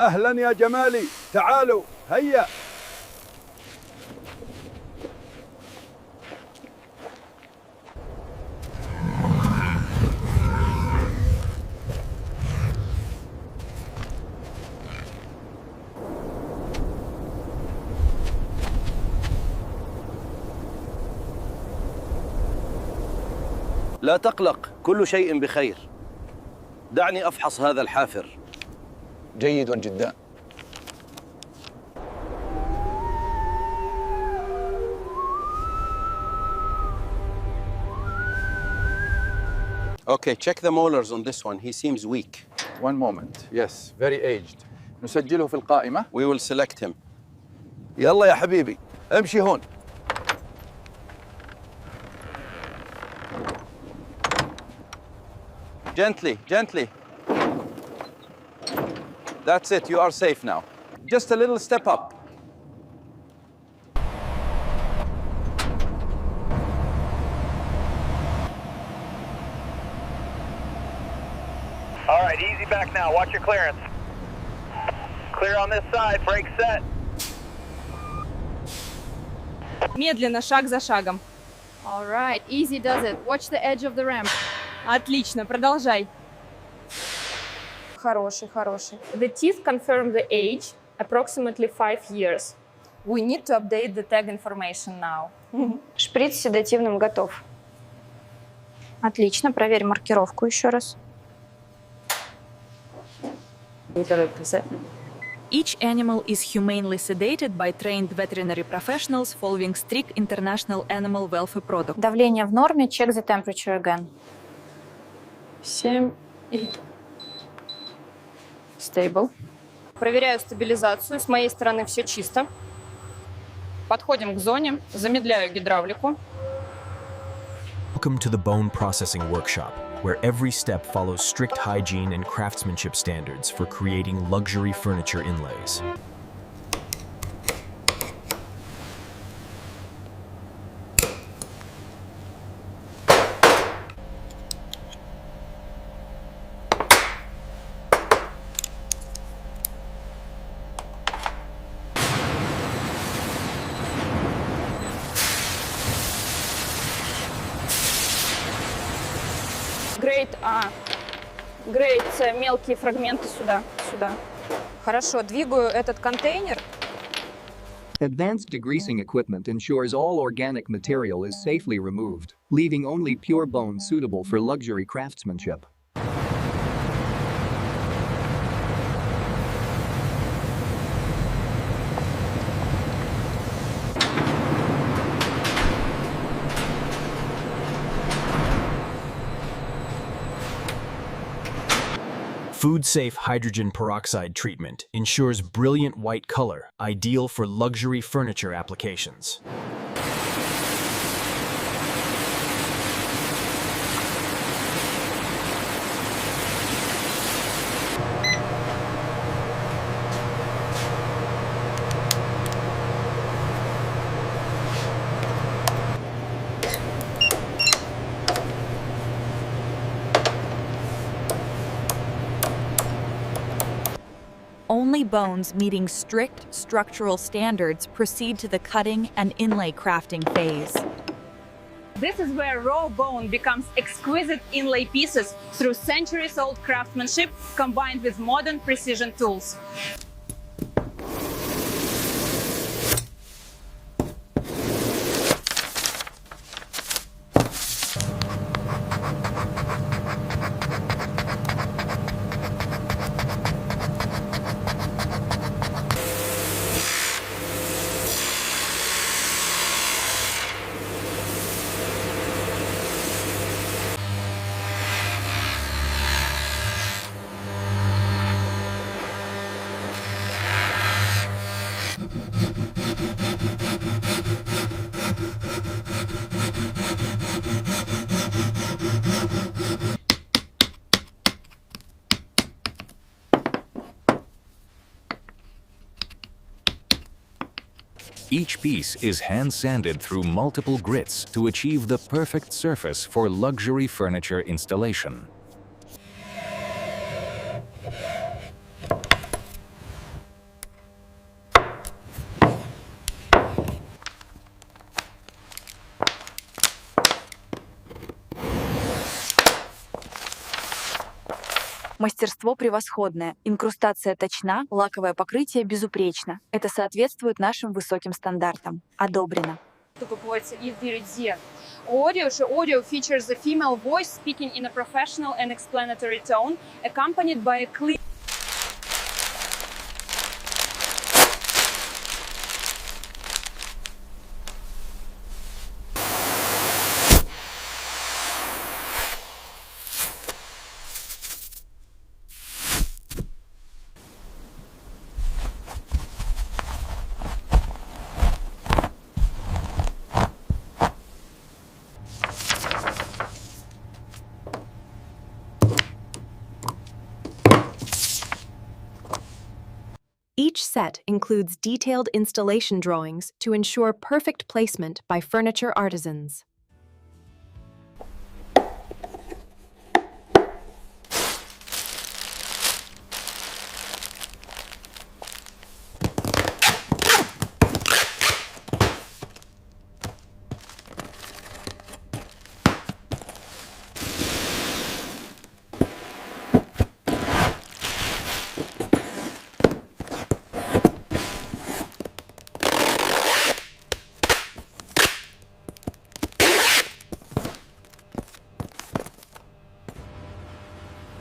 أهلا يا جمالي، تعالوا هيا. لا تقلق، كل شيء بخير. دعني أفحص هذا الحافر. جيد جدا. Okay, check the molars on this one. He seems weak. One moment. Yes, very aged. نسجله في القائمة. We will select him. يلا يا حبيبي، امشي هون. Gently, gently. That's it, you are safe now. Just a little step up. All right, easy back now. Watch your clearance. Clear on this side. Brake set. Медленно, шаг за шагом. All right, easy does it. Watch the edge of the ramp. Отлично, продолжай. Хороший, хороший. The teeth confirm the age, approximately 5 years. We need to update the tag information now. Шприц с седативным готов. Отлично, проверь маркировку еще раз. Each animal is humanely sedated by trained veterinary professionals following strict international animal welfare protocols. Давление в норме, check the temperature again. 7 и stable. Проверяю стабилизацию. С моей стороны все чисто. Подходим к зоне, замедляю гидравлику. Welcome to the bone processing workshop, where every step follows strict hygiene and craftsmanship standards for creating luxury furniture inlays. Grade A. Grade C. Мелкие фрагменты сюда, сюда. Хорошо, двигаю этот контейнер. Advanced degreasing equipment ensures all organic material is safely removed, leaving only pure bone suitable for luxury craftsmanship. Food-safe hydrogen peroxide treatment ensures brilliant white color, ideal for luxury furniture applications. Only bones meeting strict structural standards proceed to the cutting and inlay crafting phase. This is where raw bone becomes exquisite inlay pieces through centuries-old craftsmanship combined with modern precision tools. Each piece is hand-sanded through multiple grits to achieve the perfect surface for luxury furniture installation. Мастерство превосходное, инкрустация точна, лаковое покрытие безупречно. Это соответствует нашим высоким стандартам. Одобрено. Audio features the female voice speaking in a professional and explanatory tone, accompanied by a clear. Each set includes detailed installation drawings to ensure perfect placement by furniture artisans.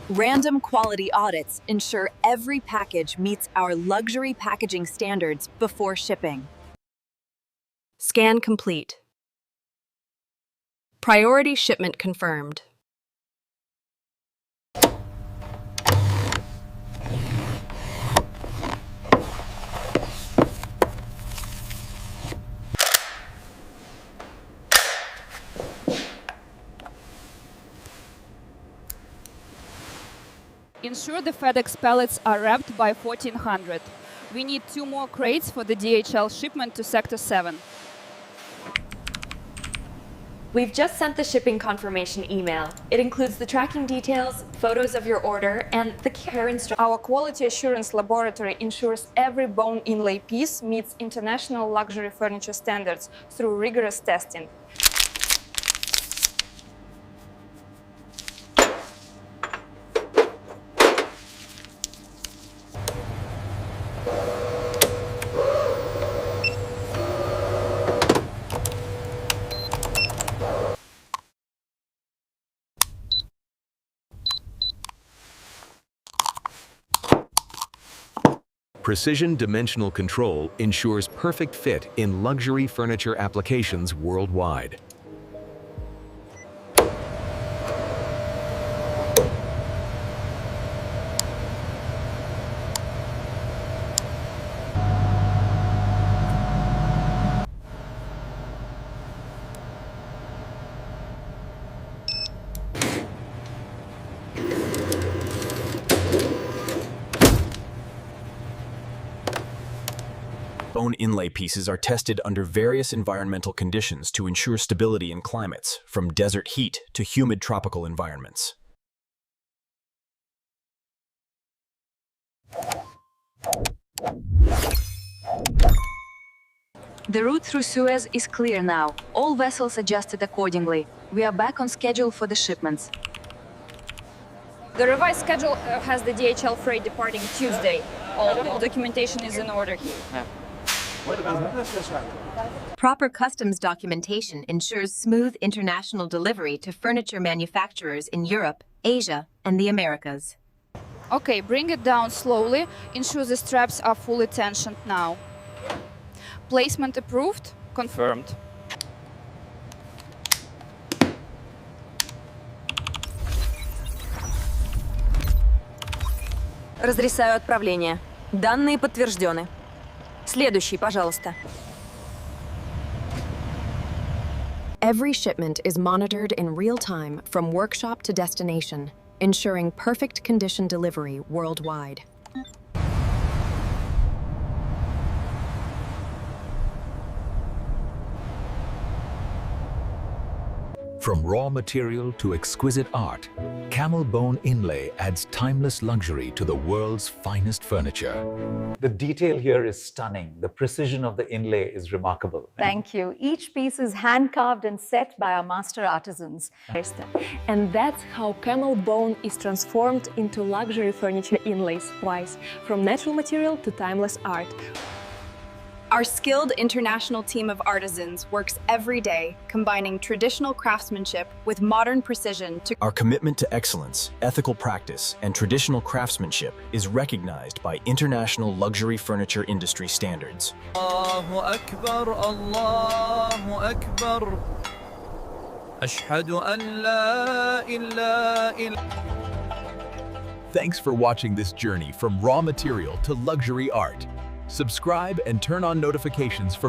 Random quality audits ensure every package meets our luxury packaging standards before shipping. Scan complete. Priority shipment confirmed. Ensure the FedEx pallets are wrapped by 1400. We need 2 more crates for the DHL shipment to Sector 7. We've just sent the shipping confirmation email. It includes the tracking details, photos of your order, and the care instructions. Our quality assurance laboratory ensures every bone inlay piece meets international luxury furniture standards through rigorous testing. Precision dimensional control ensures perfect fit in luxury furniture applications worldwide. Bone inlay pieces are tested under various environmental conditions to ensure stability in climates, from desert heat to humid tropical environments. The route through Suez is clear now. All vessels adjusted accordingly. We are back on schedule for the shipments. The revised schedule has the DHL freight departing Tuesday. All documentation is in order here. Proper customs documentation ensures smooth international delivery to furniture manufacturers in Europe, Asia, and the Americas. Okay, bring it down slowly. Ensure the straps are fully tensioned now. Placement approved. Confirmed. Разрешаю отправление. Данные подтверждены. Следующий, пожалуйста. Every shipment is monitored in real time from workshop to destination, ensuring perfect condition delivery worldwide. From raw material to exquisite art, Camel bone inlay adds timeless luxury to the world's finest furniture. The detail here is stunning. The precision of the inlay is remarkable. Thank you. Each piece is hand-carved and set by our master artisans. And that's how camel bone is transformed into luxury furniture inlays twice, from natural material to timeless art. Our skilled international team of artisans works every day, combining traditional craftsmanship with modern precision to... Our commitment to excellence, ethical practice, and traditional craftsmanship is recognized by international luxury furniture industry standards. Allahu Akbar, Allahu Akbar. Ashhadu an la ilaha illallah. Thanks for watching this journey from raw material to luxury art. Subscribe and turn on notifications for